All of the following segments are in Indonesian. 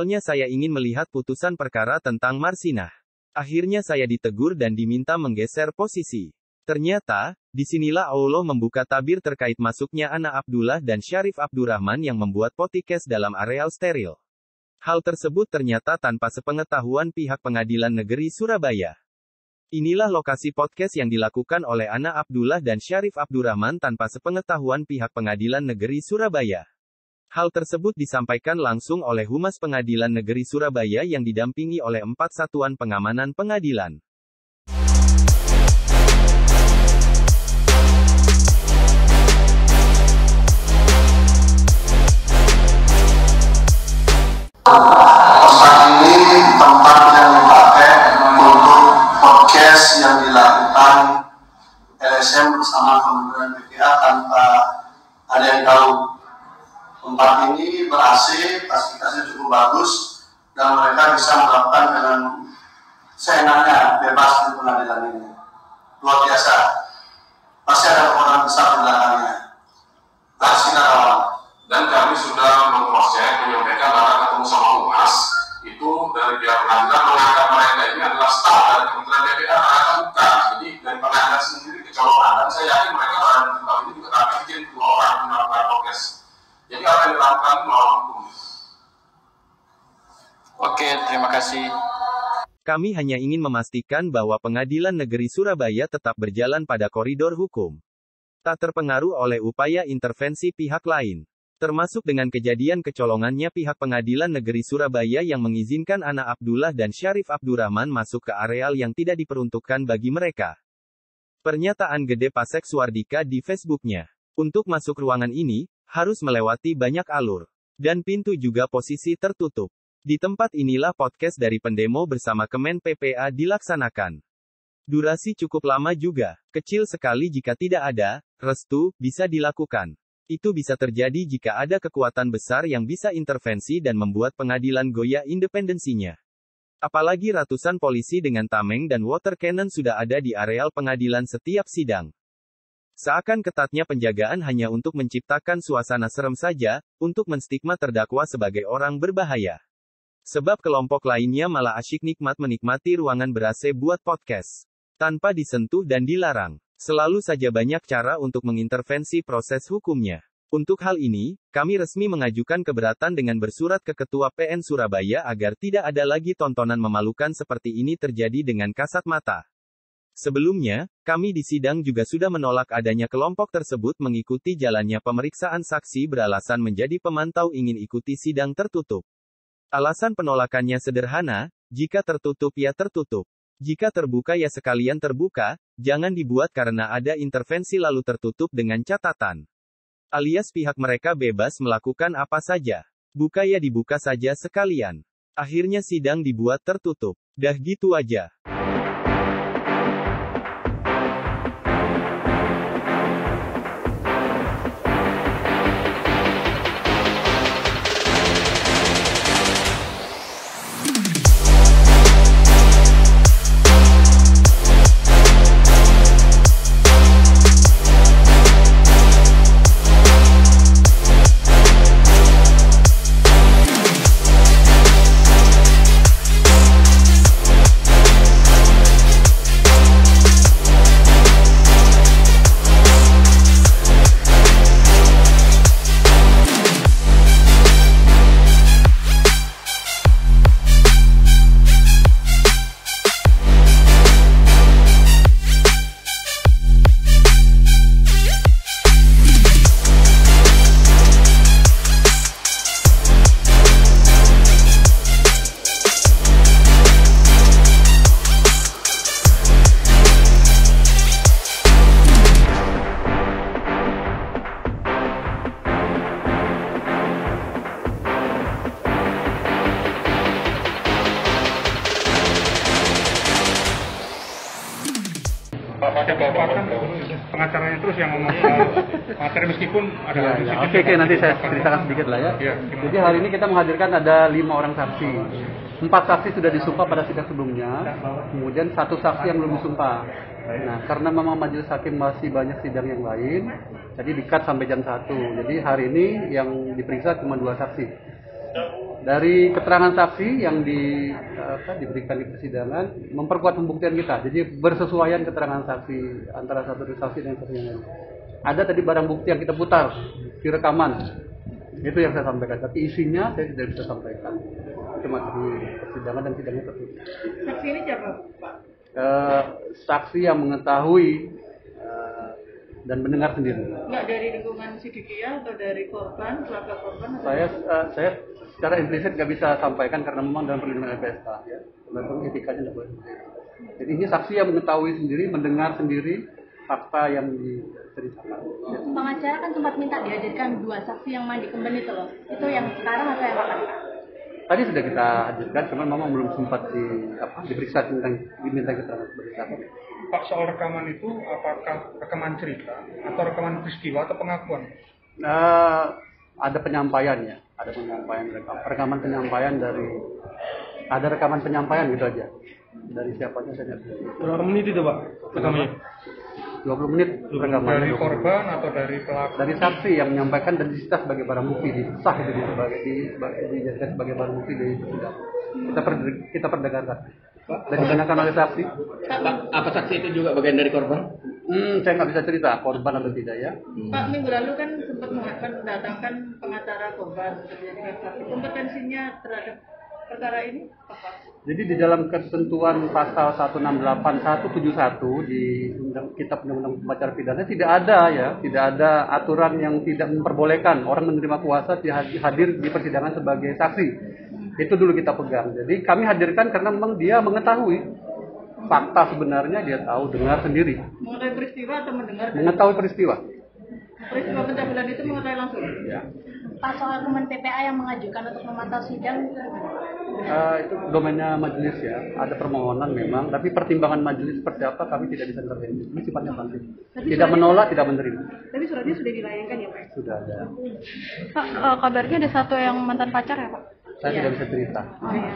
Awalnya saya ingin melihat putusan perkara tentang Marsinah. Akhirnya saya ditegur dan diminta menggeser posisi. Ternyata, disinilah Allah membuka tabir terkait masuknya Ana Abdullah dan Syarif Abdurrahman yang membuat podcast dalam areal steril. Hal tersebut ternyata tanpa sepengetahuan pihak Pengadilan Negeri Surabaya. Inilah lokasi podcast yang dilakukan oleh Ana Abdullah dan Syarif Abdurrahman tanpa sepengetahuan pihak Pengadilan Negeri Surabaya. Hal tersebut disampaikan langsung oleh Humas Pengadilan Negeri Surabaya yang didampingi oleh 4 satuan pengamanan pengadilan. Tempat ini tempat yang dipakai untuk podcast yang dilakukan LSM bersama Kementerian PPA tanpa ada yang tahu. Tempat ini ber-AC, fasilitasnya cukup bagus, dan mereka bisa melakukan dengan seenaknya, bebas di pengadilan ini. Luar biasa. Pasti ada orang besar di belakangnya. Dan kami sudah mengcross-check, menyampaikan bahwa ketemu sama Humas, itu dari pihak pengadilan menganggap mereka ini adalah staf dari Kementerian PPA, mereka bukan. Jadi dari pengadilan sendiri kecolongan, dan saya yakin mereka berada di tempat ini juga tak bikin 2 orang melakukan prokes. Jadi apa yang dilakukan melawan hukum. Oke, terima kasih. Kami hanya ingin memastikan bahwa Pengadilan Negeri Surabaya tetap berjalan pada koridor hukum. Tak terpengaruh oleh upaya intervensi pihak lain. Termasuk dengan kejadian kecolongannya pihak Pengadilan Negeri Surabaya yang mengizinkan Ana Abdullah dan Syarif Abdurrahman masuk ke areal yang tidak diperuntukkan bagi mereka. Pernyataan Gede Pasek Suardika di Facebooknya. Untuk masuk ruangan ini, harus melewati banyak alur. Dan pintu juga posisi tertutup. Di tempat inilah podcast dari pendemo bersama Kemen PPA dilaksanakan. Durasi cukup lama juga, kecil sekali jika tidak ada restu bisa dilakukan. Itu bisa terjadi jika ada kekuatan besar yang bisa intervensi dan membuat pengadilan goyah independensinya. Apalagi ratusan polisi dengan tameng dan water cannon sudah ada di areal pengadilan setiap sidang. Seakan ketatnya penjagaan hanya untuk menciptakan suasana serem saja, untuk menstigma terdakwa sebagai orang berbahaya. Sebab kelompok lainnya malah asyik menikmati ruangan ber-AC buat podcast. Tanpa disentuh dan dilarang. Selalu saja banyak cara untuk mengintervensi proses hukumnya. Untuk hal ini, kami resmi mengajukan keberatan dengan bersurat ke Ketua PN Surabaya agar tidak ada lagi tontonan memalukan seperti ini terjadi dengan kasat mata. Sebelumnya, kami di sidang juga sudah menolak adanya kelompok tersebut mengikuti jalannya pemeriksaan saksi beralasan menjadi pemantau ingin ikuti sidang tertutup. Alasan penolakannya sederhana, jika tertutup ya tertutup. Jika terbuka ya sekalian terbuka, jangan dibuat karena ada intervensi lalu tertutup dengan catatan. Alias pihak mereka bebas melakukan apa saja. Buka ya dibuka saja sekalian. Akhirnya sidang dibuat tertutup. Dah gitu aja. Pada Bapak kan pengacaranya terus yang ngomong materi meskipun ada Oke, nanti saya ceritakan sedikit lah ya. Jadi hari ini kita menghadirkan ada 5 orang saksi. 4 saksi sudah disumpah pada sidang sebelumnya, kemudian 1 saksi yang belum disumpah. Nah, karena memang majelis hakim masih banyak sidang yang lain, jadi di-cut sampai jam 1. Jadi hari ini yang diperiksa cuma 2 saksi. Dari keterangan saksi yang diberikan di persidangan memperkuat pembuktian kita. Jadi bersesuaian keterangan saksi antara satu saksi dan saksi yang lain. Ada tadi barang bukti yang kita putar di rekaman. Itu yang saya sampaikan. Tapi isinya saya tidak bisa sampaikan. Itu masih di persidangan dan sidangnya tertutup. Saksi ini siapa, Pak? Saksi yang mengetahui dan mendengar sendiri. Enggak dari lingkungan Sidikiyah atau dari korban, keluarga korban? Saya secara implisit nggak bisa sampaikan karena memang dalam perlindungan LPSK ya. Memang etikanya tidak boleh. Jadi ini saksi yang mengetahui sendiri, mendengar sendiri fakta yang diceritakan. Ya. Pengacara kan sempat minta dihadirkan 2 saksi yang mandi kemben itu loh. Itu yang sekarang atau yang kapan? Tadi sudah kita hadirkan, cuman memang belum sempat diperiksa tentang diminta keterangan sebagai saksi. Pak, soal rekaman itu apakah rekaman cerita atau rekaman peristiwa atau pengakuan? Ada penyampaian ya, ada penyampaian rekaman penyampaian dari ada rekaman penyampaian gitu aja. Dari siapanya saya lihat. Berapa menit itu, Pak? Rekamannya? 20 menit rekaman. Dari korban atau dari pelaku? Dari saksi yang menyampaikan dan disita sebagai barang bukti, disah itu dijadikan sebagai barang bukti dari persidangan. Kita perdengarkan. Dan digunakan oleh saksi. Apa saksi itu juga bagian dari korban? Saya nggak bisa cerita korban atau tidak ya. Pak, minggu lalu kan sempat mendatangkan pengacara korban untuk dijadikan saksi. Kompetensinya terhadap perkara ini apa? Jadi di dalam ketentuan pasal 168 171 di Kitab Undang-Undang Pembacaran Pidana tidak ada aturan yang tidak memperbolehkan orang menerima kuasa hadir di persidangan sebagai saksi. Itu dulu kita pegang. Jadi kami hadirkan karena memang dia mengetahui fakta sebenarnya, dia tahu, dengar sendiri. Mengetahui peristiwa atau mendengar? Mengetahui peristiwa. Peristiwa pencabulan itu mengetahui langsung? Ya. Pak, soal teman PPA yang mengajukan untuk memantau sidang itu domainnya majelis ya. Ada permohonan memang, tapi pertimbangan majelis seperti apa kami tidak bisa intervensi. Ini sifatnya pasif. Tidak menolak, tidak menerima. Tapi suratnya sudah dilayangkan ya, Pak? Sudah ada. Pak, kabarnya ada 1 yang mantan pacar ya, Pak? Saya tidak bisa cerita. Oh iya.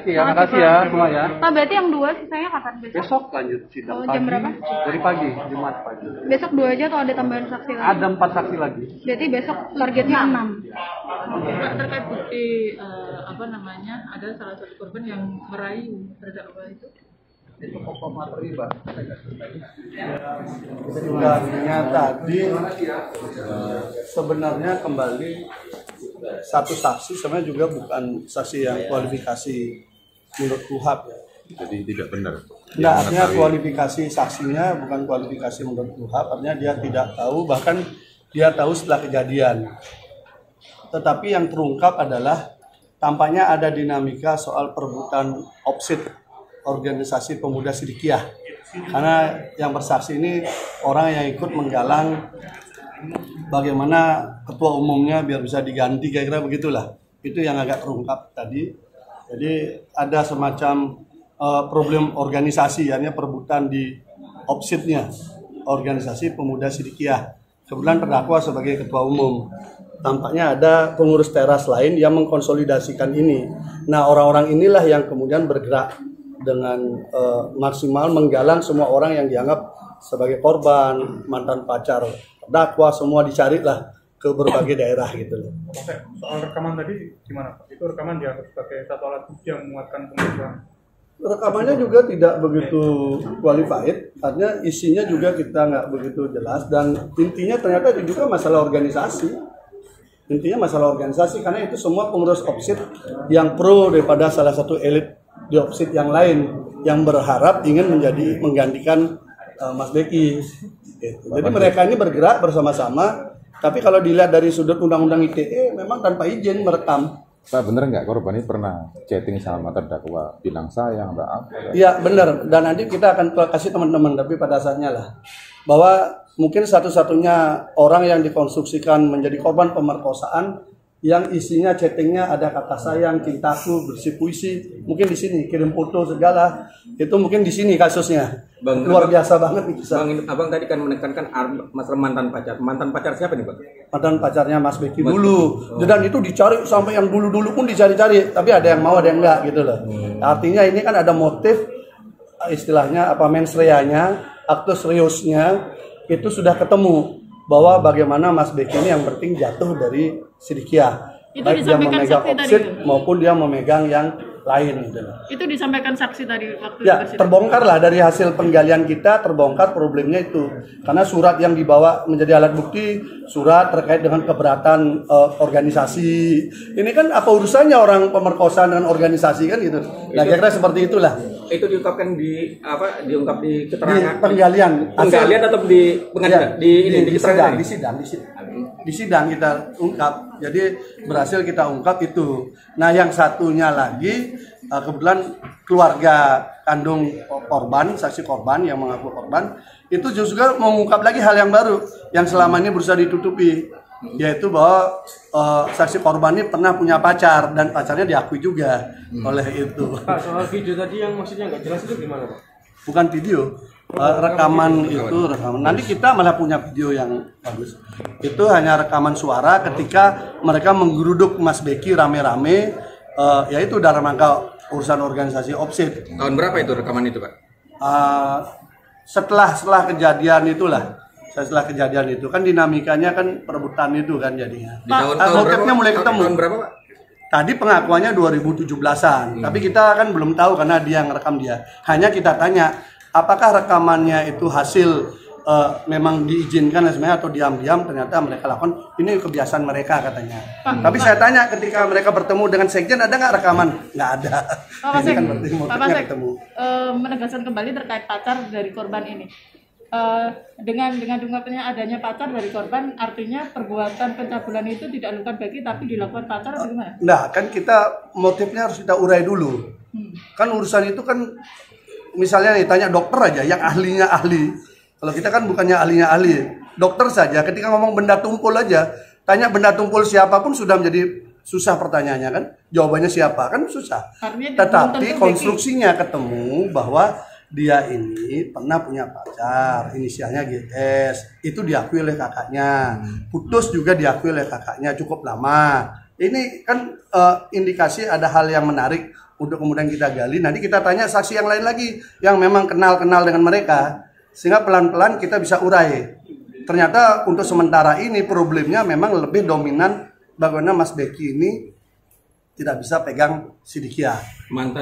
Ya, makasih ya semua ya. Pak, berarti yang 2 sisanya kapan besok? Besok lanjut sidang pagi. Jam berapa? Dari pagi, Jumat pagi. Besok 2 aja atau ada tambahan saksi lagi? Ada 4 saksi lagi. Berarti besok targetnya 6. Pak, terkait bukti ada salah satu korban yang merayu terdakwa itu. Itu pokok materi, Pak. Sidangnya tadi sebenarnya kembali satu saksi sebenarnya juga bukan saksi yang kualifikasi menurut KUHAP ya. Jadi tidak benar. Nah, artinya kualifikasi saksinya bukan kualifikasi menurut KUHAP, artinya dia tidak tahu, bahkan dia tahu setelah kejadian. Tetapi yang terungkap adalah tampaknya ada dinamika soal perebutan opsit organisasi pemuda Sidikiyah. Karena yang bersaksi ini orang yang ikut menggalang bagaimana ketua umumnya biar bisa diganti, kira-kira begitulah. Itu yang agak terungkap tadi. Jadi ada semacam problem organisasi, artinya perebutan di opsitnya organisasi pemuda Sidikiyah. Kebetulan terdakwa sebagai ketua umum. Tampaknya ada pengurus teras lain yang mengkonsolidasikan ini. Nah, orang-orang inilah yang kemudian bergerak dengan maksimal menggalang semua orang yang dianggap sebagai korban, mantan pacar terdakwa, semua dicarilah ke berbagai daerah gitu loh. Oke, soal rekaman tadi gimana Pak? Itu rekaman dianggap sebagai satu alat bukti yang menguatkan pengakuan. Rekamannya juga tidak begitu qualified, artinya isinya juga kita nggak begitu jelas, dan intinya ternyata itu juga masalah organisasi. Intinya masalah organisasi, karena itu semua pengurus opsit yang pro daripada salah satu elit di opsit yang lain yang berharap ingin menggantikan Mas Beki. Gitu. Jadi mereka ini bergerak bersama-sama, tapi kalau dilihat dari sudut undang-undang ITE memang tanpa izin merekam. Pak, bener nggak korban ini pernah chatting sama terdakwa bilang sayang atau apa? Iya benar, dan nanti kita akan kasih teman-teman, tapi pada saatnya lah bahwa mungkin satu-satunya orang yang dikonstruksikan menjadi korban pemerkosaan yang isinya chattingnya ada kata sayang, cintaku, bersih puisi, mungkin di sini kirim foto segala, itu mungkin di sini kasusnya. Bang, luar biasa banget nih kisah. Bang, abang tadi kan menekankan masalah mantan pacar. Mantan pacar siapa nih, Bang? Mantan pacarnya Mas Beki dulu. Dan itu dicari sampai yang dulu-dulu pun dicari-cari, tapi ada yang mau ada yang enggak gitu loh. Artinya ini kan ada motif, istilahnya apa, mens reanya, actus reusnya itu sudah ketemu bahwa bagaimana Mas Beki ini yang penting jatuh dari Sidikiyah. Itu baik dia disampaikan memegang saksi tadi opsit itu? maupun dia memegang yang lain gitu. Itu disampaikan saksi tadi waktu Ya, di persidangan? terbongkar lah dari hasil penggalian kita, terbongkar problemnya itu. Karena surat yang dibawa menjadi alat bukti, surat terkait dengan keberatan organisasi. Ini kan apa urusannya orang pemerkosaan dengan organisasi kan gitu. Nah, kira-kira seperti itulah. Itu diungkapkan di apa? Diungkap di keterangan Di penggalian. penggalian atau di pengadilan? Ya, di keterangan di sidang kita ungkap. Jadi berhasil kita ungkap itu. Nah, yang satunya lagi kebetulan keluarga kandung korban, saksi korban yang mengaku korban itu juga mengungkap lagi hal yang baru yang selama ini berusaha ditutupi, yaitu bahwa saksi korban ini pernah punya pacar dan pacarnya diakui juga oleh itu. Pak, soal video tadi yang maksudnya nggak jelas itu gimana, Pak? Bukan video, rekaman itu rekaman. Nanti kita malah punya video yang bagus. Itu hanya rekaman suara ketika mereka menggeruduk Mas Beki rame-rame, yaitu dalam rangka urusan organisasi opsit. Tahun berapa itu rekaman itu, Pak? Setelah kejadian itulah. Setelah kejadian itu kan dinamikanya kan perebutan itu kan jadinya. Di tahun motifnya mulai ketemu. Tahun berapa, Pak? Tadi pengakuannya 2017-an, tapi kita kan belum tahu karena dia yang rekam dia. Hanya kita tanya, apakah rekamannya itu hasil memang diizinkan sebenarnya atau diam-diam ternyata mereka lakukan, ini kebiasaan mereka katanya. Tapi saya tanya ketika mereka bertemu dengan sekjen, ada nggak rekaman? Nggak ada. Pak Pasek, Kan berarti motifnya ketemu. Menegaskan kembali terkait pacar dari korban ini. Dengan diungkapnya adanya pacar dari korban, artinya perbuatan pencabulan itu tidak dilakukan Beki tapi dilakukan pacar atau gimana? Nah, kan kita motifnya harus kita urai dulu. Kan urusan itu kan misalnya nih tanya dokter aja yang ahlinya ahli. Kalau kita kan bukannya ahlinya ahli. Dokter saja ketika ngomong benda tumpul aja, tanya benda tumpul siapapun sudah menjadi susah pertanyaannya kan. Jawabannya siapa kan susah. Tetapi konstruksinya ketemu bahwa dia ini pernah punya pacar, inisialnya GS, itu diakui oleh kakaknya, putus juga diakui oleh kakaknya cukup lama. Ini kan indikasi ada hal yang menarik untuk kemudian kita gali. Nanti kita tanya saksi yang lain lagi yang memang kenal-kenal dengan mereka, sehingga pelan-pelan kita bisa urai. Ternyata untuk sementara ini problemnya memang lebih dominan bagaimana Mas Beki ini tidak bisa pegang sidikiah.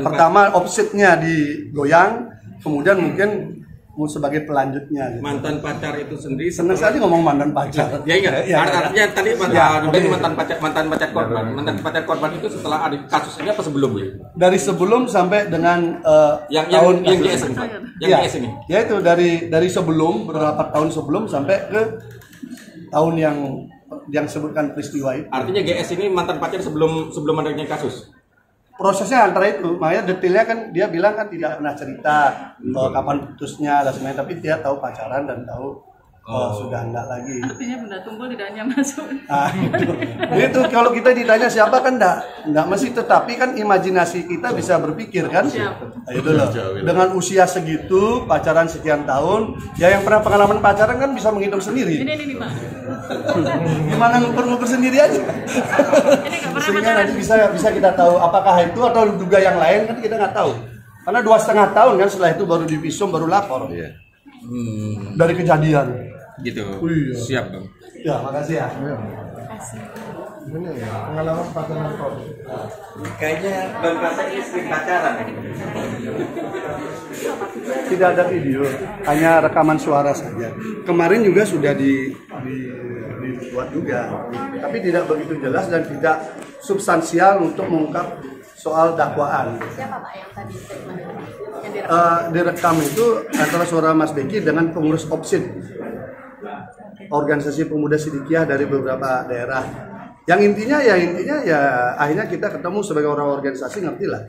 Pertama opsitnya digoyang, kemudian mungkin mau sebagai pelanjutnya. Gitu. Mantan pacar itu sendiri. Senang sekali ngomong mantan pacar. Ya ingat. Artinya tadi mantan pacar korban. Mantan pacar korban itu setelah ada kasus ini apa sebelumnya? Dari sebelum sampai dengan yang GS ini. Yang GS ini. Ya itu dari sebelum beberapa tahun sebelum sampai ke tahun yang sebutkan peristiwa itu. Artinya GS ini mantan pacar sebelum adanya kasus. Prosesnya antara itu, makanya detailnya kan dia bilang kan tidak pernah cerita kapan putusnya dan semuanya, tapi dia tahu pacaran dan tahu sudah enggak lagi. Artinya benda tumpul tidak hanya masuk. Itu kalau kita ditanya siapa kan enggak mesti, tetapi kan imajinasi kita bisa berpikir kan. Nah, itu loh. Dengan usia segitu, pacaran sekian tahun, ya yang pernah pengalaman pacaran kan bisa menghitung sendiri. Ini Pak. Gimana ngukur sendiri aja. Sehingga nanti bisa kita tahu apakah itu atau juga yang lain kan kita nggak tahu. Karena 2,5 tahun kan setelah itu baru divisum, baru lapor. Dari kejadian. Gitu. Iya. Siap, Bang. Ya, makasih ya. Ini pengalaman pacaran kok. Kayaknya Bang Pasek ini sering pacaran. Tidak ada video, hanya rekaman suara saja. Kemarin juga sudah dibuat juga, tapi tidak begitu jelas dan tidak substansial untuk mengungkap soal dakwaan. Siapa Pak yang tadi Direkam itu antara suara Mas Beki dengan pengurus opsit organisasi pemuda sidikiah dari beberapa daerah. Yang intinya ya akhirnya kita ketemu sebagai orang organisasi, ngerti lah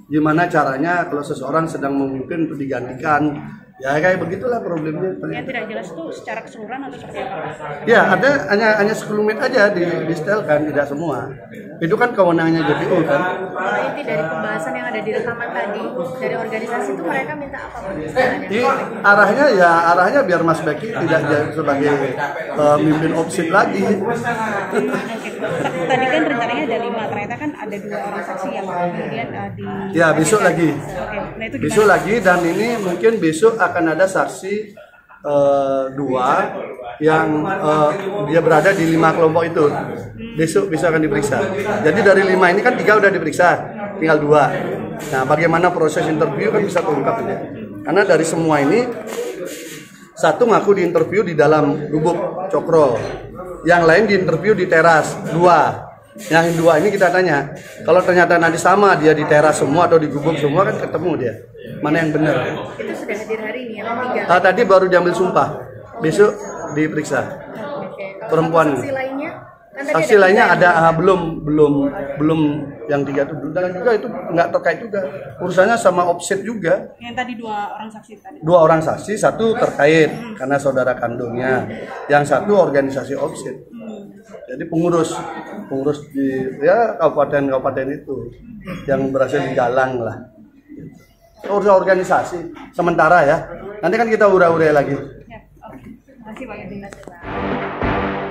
gimana caranya kalau seseorang sedang memimpin untuk digantikan. Ya kayak begitulah problemnya. Yang tidak jelas itu secara keseluruhan atau seperti apa? Ya ada hanya sekelumit aja di-setelkan, tidak semua. Itu kan kewenangannya JPU kan. Kalau inti dari pembahasan yang ada di rekaman tadi dari organisasi itu mereka minta apa Pak? Di arahnya biar Mas Beki tidak jadi sebagai pemimpin opsit lagi. Tadi kan rencananya ada 5, ternyata kan ada 2 orang saksi yang kemudian Ya besok lagi. Nah, itu besok lagi dan ini mungkin besok akan ada saksi 2 yang dia berada di 5 kelompok itu. besok akan diperiksa. Jadi dari 5 ini kan 3 udah diperiksa, tinggal 2. Nah, bagaimana proses interview kan bisa terungkap ya. Karena dari semua ini 1 ngaku diinterview di dalam gubuk Cokro, yang lain diinterview di teras 2. Yang 2 ini kita tanya, kalau ternyata nanti sama dia di teras semua atau di gubuk semua kan ketemu dia mana yang benar. Itu sudah hadir hari ini yang 3. Tadi baru diambil sumpah, besok diperiksa. Perempuan. Saksi lainnya ada belum yang 3 itu dan juga itu nggak terkait juga urusannya sama offset juga. Yang tadi 2 orang saksi tadi. 2 orang saksi, 1 terkait karena saudara kandungnya, yang 1 organisasi offset. Jadi pengurus di ya kabupaten itu yang berhasil digalang lah. Urusan organisasi sementara ya. Nanti kan kita ura-ura lagi. Ya, oke. Terima kasih Pak.